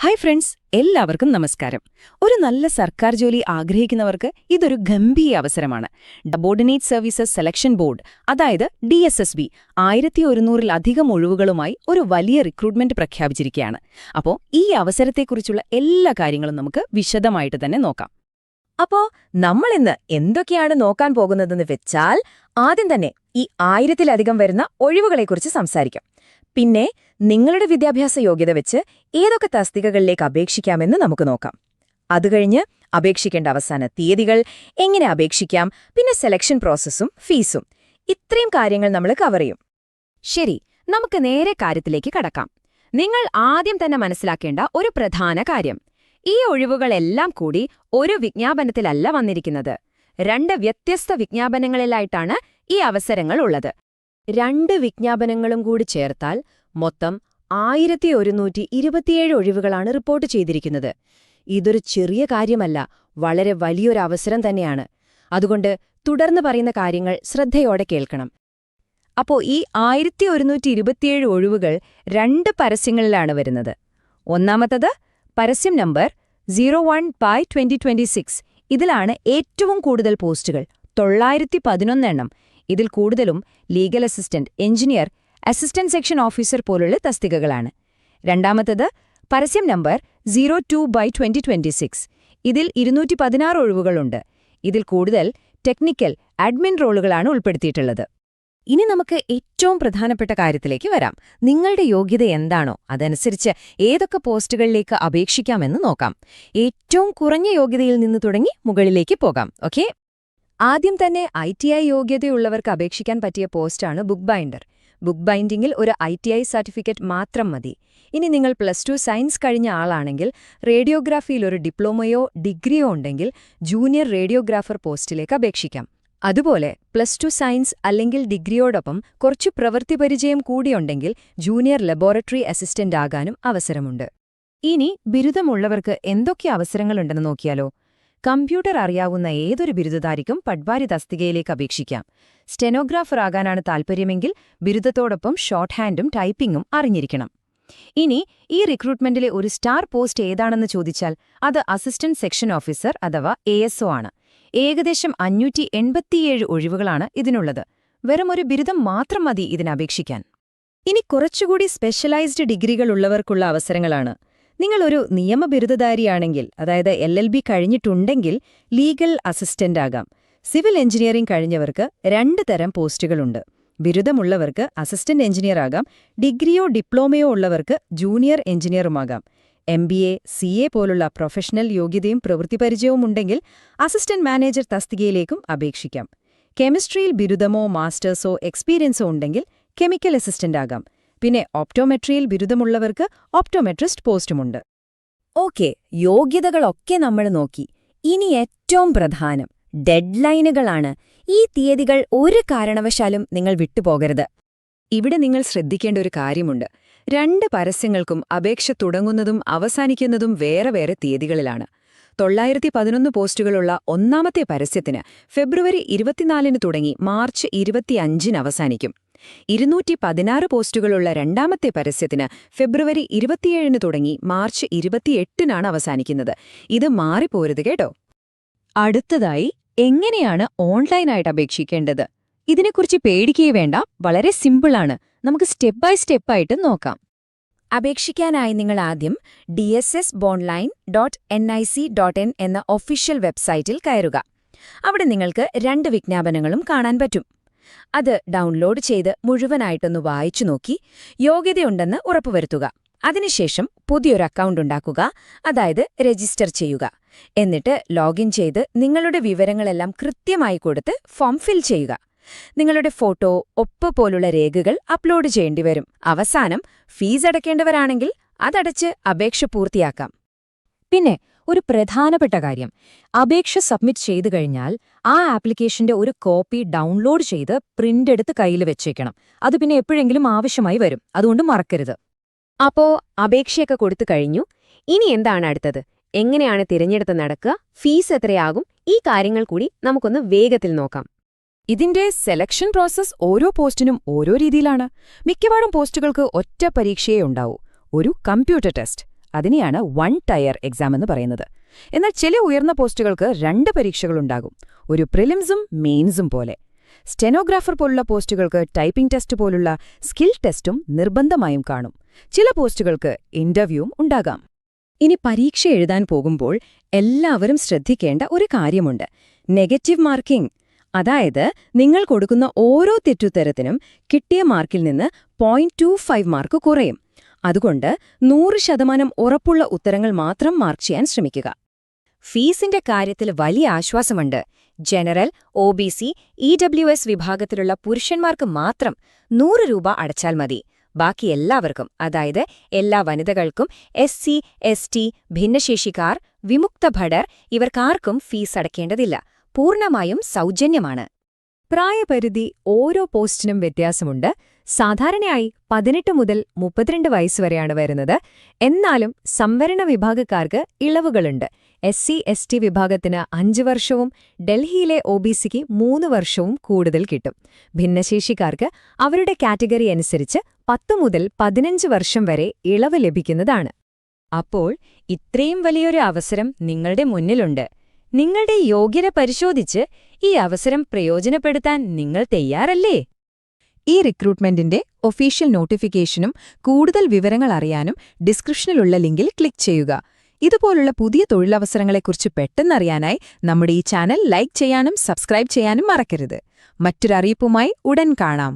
Hi friends, എല്ലാവർക്കും നമസ്കാരം. ഒരു നല്ല സർക്കാർ ജോലി ആഗ്രഹിക്കുന്നവർക്ക് ഇതൊരു ഗംഭീര അവസരമാണ്. സബോർഡിനേറ്റ് സർവീസസ് സെലക്ഷൻ ബോർഡ്, അതായത് DSSB, 1100-ലധികം ഒഴിവുകളുമായി ഒരു വലിയ റിക്രൂട്ട്മെന്റ് പ്രഖ്യാപിച്ചിരിക്കുകയാണ്. അപ്പോൾ ഈ അവസരത്തെക്കുറിച്ചുള്ള എല്ലാ കാര്യങ്ങളും നമുക്ക് വിശദമായിട്ട് തന്നെ നോക്കാം. അപ്പോ നമ്മളിന്ന് എന്തൊക്കെയാണ് നോക്കാൻ പോകുന്നതെന്ന് വെച്ചാൽ, ആദ്യം തന്നെ ഈ 1000-ലധികം വരുന്ന ഒഴിവുകളെക്കുറിച്ച് സംസാരിക്കാം. പിന്നെ നിങ്ങളുടെ വിദ്യാഭ്യാസ യോഗ്യത വെച്ച് ഏതൊക്കെ തസ്തികകളിലേക്ക് അപേക്ഷിക്കാമെന്ന് നമുക്ക് നോക്കാം. അതുകഴിഞ്ഞ് അപേക്ഷിക്കേണ്ട അവസാന തീയതികൾ, എങ്ങനെ അപേക്ഷിക്കാം, പിന്നെ സെലക്ഷൻ പ്രോസസ്സും ഫീസും, ഇത്രയും കാര്യങ്ങൾ നമ്മൾ കവർ ചെയ്യും. ശരി, നമുക്ക് നേരെ കാര്യത്തിലേക്ക് കടക്കാം. നിങ്ങൾ ആദ്യം തന്നെ മനസ്സിലാക്കേണ്ട ഒരു പ്രധാന കാര്യം, ഈ ഒഴിവുകളെല്ലാം കൂടി ഒരു വിജ്ഞാപനത്തിലല്ല വന്നിരിക്കുന്നത്. 2 വ്യത്യസ്ത വിജ്ഞാപനങ്ങളിലായിട്ടാണ് ഈ അവസരങ്ങൾ ഉള്ളത്. 2 വിജ്ഞാപനങ്ങളും കൂടി ചേർത്താൽ മൊത്തം 1127 ഒഴിവുകളാണ് റിപ്പോർട്ട് ചെയ്തിരിക്കുന്നത്. ഇതൊരു ചെറിയ കാര്യമല്ല, വളരെ വലിയൊരു അവസരം തന്നെയാണ്. അതുകൊണ്ട് തുടർന്ന് പറയുന്ന കാര്യങ്ങൾ ശ്രദ്ധയോടെ കേൾക്കണം. അപ്പോൾ ഈ 1127 ഒഴിവുകൾ 2 പരസ്യങ്ങളിലാണ് വരുന്നത്. ഒന്നാമത്തത് പരസ്യം നമ്പർ 01/2026. ഇതിലാണ് ഏറ്റവും കൂടുതൽ പോസ്റ്റുകൾ, 911 എണ്ണം. ഇതിൽ കൂടുതലും legal assistant, engineer, assistant section officer പോലുള്ള തസ്തികകളാണ്. രണ്ടാമത്തത് പരസ്യം നമ്പർ 02/2026. ഇതിൽ 216 ഒഴിവുകളുണ്ട്. ഇതിൽ കൂടുതൽ ടെക്നിക്കൽ, അഡ്മിൻ റോളുകളാണ് ഉൾപ്പെടുത്തിയിട്ടുള്ളത്. ഇനി നമുക്ക് ഏറ്റവും പ്രധാനപ്പെട്ട കാര്യത്തിലേക്ക് വരാം. നിങ്ങളുടെ യോഗ്യത എന്താണോ അതനുസരിച്ച് ഏതൊക്കെ പോസ്റ്റുകളിലേക്ക് അപേക്ഷിക്കാമെന്ന് നോക്കാം. ഏറ്റവും കുറഞ്ഞ യോഗ്യതയിൽ നിന്ന് തുടങ്ങി മുകളിലേക്ക് പോകാം. ഓക്കെ, ആദ്യം തന്നെ ITI യോഗ്യതയുള്ളവർക്ക് അപേക്ഷിക്കാൻ പറ്റിയ പോസ്റ്റാണ് ബുക്ക് ബൈൻഡർ. ബുക്ക് ബൈൻഡിങ്ങിൽ ഒരു ITI സർട്ടിഫിക്കറ്റ് മാത്രം മതി. ഇനി നിങ്ങൾ +2 സയൻസ് കഴിഞ്ഞ ആളാണെങ്കിൽ റേഡിയോഗ്രാഫിയിൽ ഒരു ഡിപ്ലോമയോ ഡിഗ്രിയോ ഉണ്ടെങ്കിൽ ജൂനിയർ റേഡിയോഗ്രാഫർ പോസ്റ്റിലേക്ക് അപേക്ഷിക്കാം. അതുപോലെ +2 സയൻസ് അല്ലെങ്കിൽ ഡിഗ്രിയോടൊപ്പം കുറച്ചു പ്രവൃത്തി പരിചയം കൂടിയുണ്ടെങ്കിൽ ജൂനിയർ ലബോറട്ടറി അസിസ്റ്റന്റ് ആകാനും അവസരമുണ്ട്. ഇനി ബിരുദമുള്ളവർക്ക് എന്തൊക്കെ അവസരങ്ങളുണ്ടെന്ന് നോക്കിയാലോ. കമ്പ്യൂട്ടർ അറിയാവുന്ന ഏതൊരു ബിരുദധാരിക്കും പട്വാരി തസ്തികയിലേക്ക് അപേക്ഷിക്കാം. സ്റ്റെനോഗ്രാഫർ ആകാനാണ് താൽപ്പര്യമെങ്കിൽ ബിരുദത്തോടൊപ്പം ഷോർട്ട് ഹാൻഡും ടൈപ്പിംഗും അറിഞ്ഞിരിക്കണം. ഇനി ഈ റിക്രൂട്ട്മെന്റിലെ ഒരു സ്റ്റാർ പോസ്റ്റ് ഏതാണെന്ന് ചോദിച്ചാൽ അത് അസിസ്റ്റന്റ് സെക്ഷൻ ഓഫീസർ അഥവാ ASO ആണ്. ഏകദേശം 587 ഒഴിവുകളാണ് ഇതിനുള്ളത്. വെറും ഒരു ബിരുദം മാത്രം മതി ഇതിനപേക്ഷിക്കാൻ. ഇനി കുറച്ചുകൂടി സ്പെഷ്യലൈസ്ഡ് ഡിഗ്രികളുള്ളവർക്കുള്ള അവസരങ്ങളാണ്. നിങ്ങളൊരു നിയമബിരുദധാരിയാണെങ്കിൽ, അതായത് LLB കഴിഞ്ഞിട്ടുണ്ടെങ്കിൽ ലീഗൽ അസിസ്റ്റന്റ് ആകാം. സിവിൽ എഞ്ചിനീയറിംഗ് കഴിഞ്ഞവർക്ക് 2 തരം പോസ്റ്റുകളുണ്ട്. ബിരുദമുള്ളവർക്ക് അസിസ്റ്റന്റ് എഞ്ചിനീയർ ആകാം. ഡിഗ്രിയോ ഡിപ്ലോമയോ ഉള്ളവർക്ക് ജൂനിയർ എഞ്ചിനീയറുമാകാം. MBA, CA പോലുള്ള പ്രൊഫഷണൽ യോഗ്യതയും പ്രവൃത്തിപരിചയവും ഉണ്ടെങ്കിൽ അസിസ്റ്റന്റ് മാനേജർ തസ്തികയിലേക്കും അപേക്ഷിക്കാം. കെമിസ്ട്രിയിൽ ബിരുദമോ മാസ്റ്റേഴ്സോ എക്സ്പീരിയൻസോ ഉണ്ടെങ്കിൽ കെമിക്കൽ അസിസ്റ്റന്റ് ആകാം. പിന്നെ ഓപ്റ്റോമെട്രിയിൽ ബിരുദമുള്ളവർക്ക് ഓപ്റ്റോമെട്രിസ്റ്റ് പോസ്റ്റുമുണ്ട്. ഓക്കെ, യോഗ്യതകളൊക്കെ നമ്മൾ നോക്കി. ഇനി ഏറ്റവും പ്രധാനം ഡെഡ്ലൈനുകളാണ്. ഈ തീയതികൾ ഒരു കാരണവശാലും നിങ്ങൾ വിട്ടുപോകരുത്. ഇവിടെ നിങ്ങൾ ശ്രദ്ധിക്കേണ്ട ഒരു കാര്യമുണ്ട്. 2 പരസ്യങ്ങൾക്കും അപേക്ഷ തുടങ്ങുന്നതും അവസാനിക്കുന്നതും വേറെ വേറെ തീയതികളിലാണ്. 911 പോസ്റ്റുകളുള്ള ഒന്നാമത്തെ പരസ്യത്തിന് ഫെബ്രുവരി 24-ന് തുടങ്ങി മാർച്ച് 25-ന് അവസാനിക്കും. 216 പോസ്റ്റുകളുള്ള രണ്ടാമത്തെ പരസ്യത്തിന് ഫെബ്രുവരി 27-ന് തുടങ്ങി മാർച്ച് 28-നാണ് അവസാനിക്കുന്നത്. ഇത് മാറിപ്പോരുത് കേട്ടോ. അടുത്തതായി, എങ്ങനെയാണ് ഓൺലൈനായിട്ട് അപേക്ഷിക്കേണ്ടത്? ഇതിനെക്കുറിച്ച് പേടിക്കേ വേണ്ട, വളരെ സിമ്പിളാണ്. നമുക്ക് സ്റ്റെപ്പ് ബൈ സ്റ്റെപ്പായിട്ട് നോക്കാം. അപേക്ഷിക്കാനായി നിങ്ങൾ ആദ്യം dssbonline.nic.in എന്ന ഒഫീഷ്യൽ വെബ്സൈറ്റിൽ കയറുക. അവിടെ നിങ്ങൾക്ക് 2 വിജ്ഞാപനങ്ങളും കാണാൻ പറ്റും. അത് ഡൗൺലോഡ് ചെയ്ത് മുഴുവനായിട്ടൊന്ന് വായിച്ചു നോക്കി യോഗ്യതയുണ്ടെന്ന് ഉറപ്പുവരുത്തുക. അതിനുശേഷം പുതിയൊരു അക്കൗണ്ട് ഉണ്ടാക്കുക, അതായത് രജിസ്റ്റർ ചെയ്യുക. എന്നിട്ട് ലോഗിൻ ചെയ്ത് നിങ്ങളുടെ വിവരങ്ങളെല്ലാം കൃത്യമായി കൊടുത്ത് ഫോം ഫിൽ ചെയ്യുക. നിങ്ങളുടെ ഫോട്ടോ, ഒപ്പ് പോലുള്ള രേഖകൾ അപ്ലോഡ് ചെയ്യേണ്ടിവരും. അവസാനം ഫീസ് അടയ്ക്കേണ്ടവരാണെങ്കിൽ അതടച്ച് അപേക്ഷ പൂർത്തിയാക്കാം. പിന്നെ ഒരു പ്രധാനപ്പെട്ട കാര്യം, അപേക്ഷ സബ്മിറ്റ് ചെയ്തു കഴിഞ്ഞാൽ ആ ആപ്ലിക്കേഷന്റെ ഒരു കോപ്പി ഡൗൺലോഡ് ചെയ്ത് പ്രിന്റ് എടുത്ത് കയ്യിൽ വെച്ചേക്കണം. അത് പിന്നെ എപ്പോഴെങ്കിലും ആവശ്യമായി വരും, അതുകൊണ്ട് മറക്കരുത്. അപ്പോ അപേക്ഷയൊക്കെ കൊടുത്തു കഴിഞ്ഞു. ഇനി എന്താണ് അടുത്തത്? എങ്ങനെയാണ് തിരഞ്ഞെടുത്ത് നടക്കുക? ഫീസ് എത്രയാകും? ഈ കാര്യങ്ങൾ കൂടി നമുക്കൊന്ന് വേഗത്തിൽ നോക്കാം. ഇതിന്റെ സെലക്ഷൻ പ്രോസസ് ഓരോ പോസ്റ്റിനും ഓരോ രീതിയിലാണ്. മിക്കവാറും പോസ്റ്റുകൾക്ക് ഒറ്റ പരീക്ഷയേ ഉണ്ടാവൂ. ഒരു കമ്പ്യൂട്ടർ ടെസ്റ്റ്, അതിനെയാണ് വൺ ടയർ എക്സാം എന്ന് പറയുന്നത്. എന്നാൽ ചില ഉയർന്ന പോസ്റ്റുകൾക്ക് 2 പരീക്ഷകളുണ്ടാകും, ഒരു പ്രിലിംസും മെയിൻസും പോലെ. സ്റ്റെനോഗ്രാഫർ പോലുള്ള പോസ്റ്റുകൾക്ക് ടൈപ്പിംഗ് ടെസ്റ്റ് പോലുള്ള സ്കിൽ ടെസ്റ്റും നിർബന്ധമായും കാണും. ചില പോസ്റ്റുകൾക്ക് ഇന്റർവ്യൂവും ഉണ്ടാകാം. ഇനി പരീക്ഷ എഴുതാൻ പോകുമ്പോൾ എല്ലാവരും ശ്രദ്ധിക്കേണ്ട ഒരു കാര്യമുണ്ട്: നെഗറ്റീവ് മാർക്കിംഗ്. അതായത് നിങ്ങൾ കൊടുക്കുന്ന ഓരോ തെറ്റുത്തരത്തിനും കിട്ടിയ മാർക്കിൽ നിന്ന് 0.25 മാർക്ക് കുറയും. അതുകൊണ്ട് 100% ഉറപ്പുള്ള ഉത്തരങ്ങൾ മാത്രം മാർക്ക് ചെയ്യാൻ ശ്രമിക്കുക. ഫീസിന്റെ കാര്യത്തിൽ വലിയ ആശ്വാസമുണ്ട്. ജനറൽ, OBC, EWS വിഭാഗത്തിലുള്ള പുരുഷന്മാർക്ക് മാത്രം 100 രൂപ അടച്ചാൽ മതി. ബാക്കി എല്ലാവർക്കും, അതായത് എല്ലാ വനിതകൾക്കും, SC, ST, ഭിന്നശേഷിക്കാർ, വിമുക്ത ഭടർ ഇവർക്കാർക്കും ഫീസ് അടയ്ക്കേണ്ടതില്ല. പൂർണ്ണമായും സൗജന്യമാണ്. പ്രായപരിധി ഓരോ പോസ്റ്റിനും വ്യത്യാസമുണ്ട്. സാധാരണയായി 18 മുതൽ 32 വയസ്സ് വരെയാണ് വരുന്നത്. എന്നാലും സംവരണ വിഭാഗക്കാർക്ക് ഇളവുകളുണ്ട്. SC, ST വിഭാഗത്തിന് 5 വർഷവും ഡൽഹിയിലെ OBCക്ക് 3 വർഷവും കൂടുതൽ കിട്ടും. ഭിന്നശേഷിക്കാർക്ക് അവരുടെ കാറ്റഗറി അനുസരിച്ച് 10 മുതൽ 15 വർഷം വരെ ഇളവ് ലഭിക്കുന്നതാണ്. അപ്പോൾ ഇത്രയും വലിയൊരു അവസരം നിങ്ങളുടെ മുന്നിലുണ്ട്. നിങ്ങളുടെ യോഗ്യത പരിശോധിച്ച് ഈ അവസരം പ്രയോജനപ്പെടുത്താൻ നിങ്ങൾ തയ്യാറല്ലേ? ഈ റിക്രൂട്ട്മെന്റിന്റെ ഒഫീഷ്യൽ നോട്ടിഫിക്കേഷനും കൂടുതൽ വിവരങ്ങൾ അറിയാനും ഡിസ്ക്രിപ്ഷനിലുള്ള ലിങ്കിൽ ക്ലിക്ക് ചെയ്യുക. ഇതുപോലുള്ള പുതിയ തൊഴിലവസരങ്ങളെക്കുറിച്ച് പെട്ടെന്നറിയാനായി നമ്മുടെ ഈ ചാനൽ ലൈക്ക് ചെയ്യാനും സബ്സ്ക്രൈബ് ചെയ്യാനും മറക്കരുത്. മറ്റൊരറിയിപ്പുമായി ഉടൻ കാണാം.